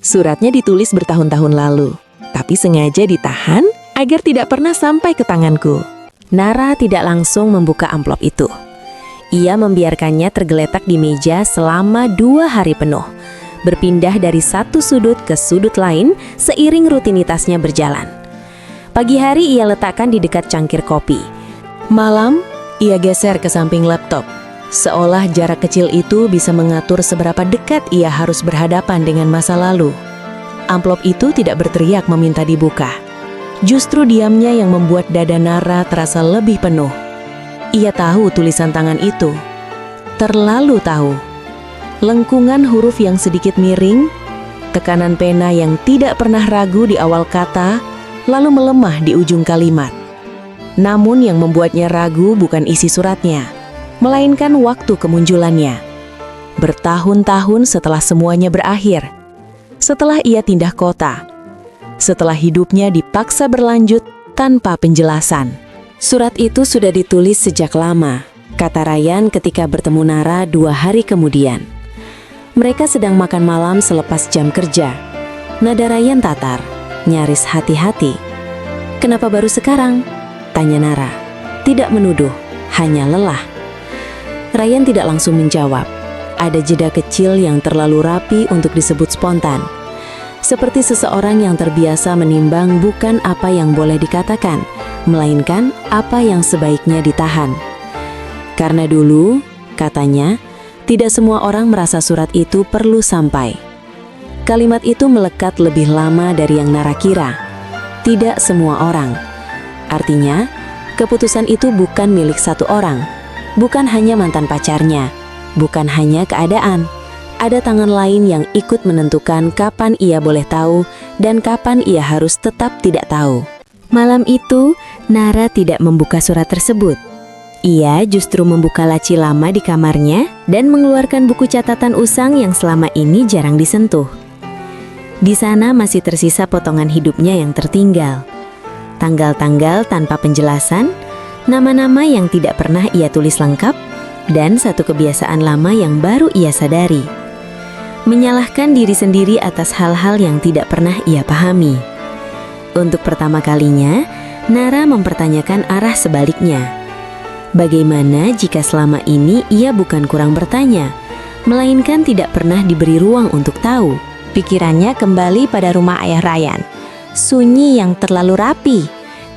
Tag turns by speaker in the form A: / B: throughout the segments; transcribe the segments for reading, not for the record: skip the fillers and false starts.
A: Suratnya ditulis bertahun-tahun lalu, tapi sengaja ditahan agar tidak pernah sampai ke tanganku.
B: Nara tidak langsung membuka amplop itu. Ia membiarkannya tergeletak di meja selama 2 hari penuh, berpindah dari satu sudut ke sudut lain seiring rutinitasnya berjalan. Pagi hari ia letakkan di dekat cangkir kopi.
A: Malam, ia geser ke samping laptop, seolah jarak kecil itu bisa mengatur seberapa dekat ia harus berhadapan dengan masa lalu. Amplop itu tidak berteriak meminta dibuka. Justru diamnya yang membuat dada Nara terasa lebih penuh. Ia tahu tulisan tangan itu. Terlalu tahu. Lengkungan huruf yang sedikit miring, tekanan pena yang tidak pernah ragu di awal kata, lalu melemah di ujung kalimat. Namun yang membuatnya ragu bukan isi suratnya, melainkan waktu kemunculannya. Bertahun-tahun setelah semuanya berakhir, setelah ia pindah kota, setelah hidupnya dipaksa berlanjut tanpa penjelasan.
B: Surat itu sudah ditulis sejak lama, kata Ryan ketika bertemu Nara 2 hari kemudian. Mereka sedang makan malam selepas jam kerja. Nada Ryan tatar, nyaris hati-hati. "Kenapa baru sekarang?" tanya Nara. Tidak menuduh, hanya lelah. Ryan tidak langsung menjawab. Ada jeda kecil yang terlalu rapi untuk disebut spontan. Seperti seseorang yang terbiasa menimbang bukan apa yang boleh dikatakan, melainkan apa yang sebaiknya ditahan. Karena dulu, katanya, tidak semua orang merasa surat itu perlu sampai. Kalimat itu melekat lebih lama dari yang Nara kira. Tidak semua orang. Artinya, keputusan itu bukan milik satu orang, bukan hanya mantan pacarnya, bukan hanya keadaan. Ada tangan lain yang ikut menentukan kapan ia boleh tahu dan kapan ia harus tetap tidak tahu. Malam itu, Nara tidak membuka surat tersebut. Ia justru membuka laci lama di kamarnya dan mengeluarkan buku catatan usang yang selama ini jarang disentuh. Di sana masih tersisa potongan hidupnya yang tertinggal. Tanggal-tanggal tanpa penjelasan, nama-nama yang tidak pernah ia tulis lengkap, dan satu kebiasaan lama yang baru ia sadari. Menyalahkan diri sendiri atas hal-hal yang tidak pernah ia pahami. Untuk pertama kalinya, Nara mempertanyakan arah sebaliknya. Bagaimana jika selama ini ia bukan kurang bertanya, melainkan tidak pernah diberi ruang untuk tahu? Pikirannya kembali pada rumah ayah Ryan. Sunyi yang terlalu rapi.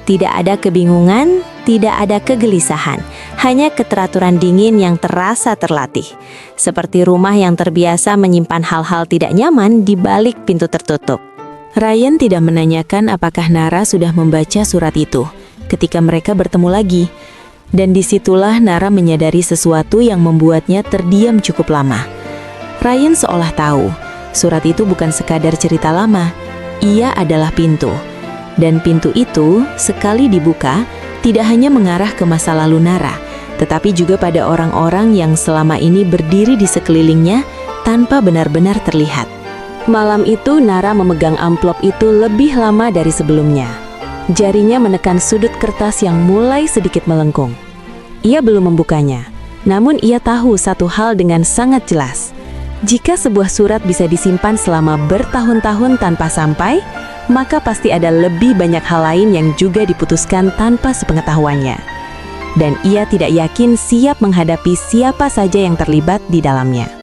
B: Tidak ada kebingungan, tidak ada kegelisahan. Hanya keteraturan dingin yang terasa terlatih. Seperti rumah yang terbiasa menyimpan hal-hal tidak nyaman di balik pintu tertutup. Ryan tidak menanyakan apakah Nara sudah membaca surat itu ketika mereka bertemu lagi. Dan disitulah Nara menyadari sesuatu yang membuatnya terdiam cukup lama. Ryan seolah tahu, surat itu bukan sekadar cerita lama. Ia adalah pintu. Dan pintu itu, sekali dibuka, tidak hanya mengarah ke masa lalu Nara, tetapi juga pada orang-orang yang selama ini berdiri di sekelilingnya tanpa benar-benar terlihat. Malam itu Nara memegang amplop itu lebih lama dari sebelumnya. Jarinya menekan sudut kertas yang mulai sedikit melengkung. Ia belum membukanya, namun ia tahu satu hal dengan sangat jelas. Jika sebuah surat bisa disimpan selama bertahun-tahun tanpa sampai, maka pasti ada lebih banyak hal lain yang juga diputuskan tanpa sepengetahuannya. Dan ia tidak yakin siap menghadapi siapa saja yang terlibat di dalamnya.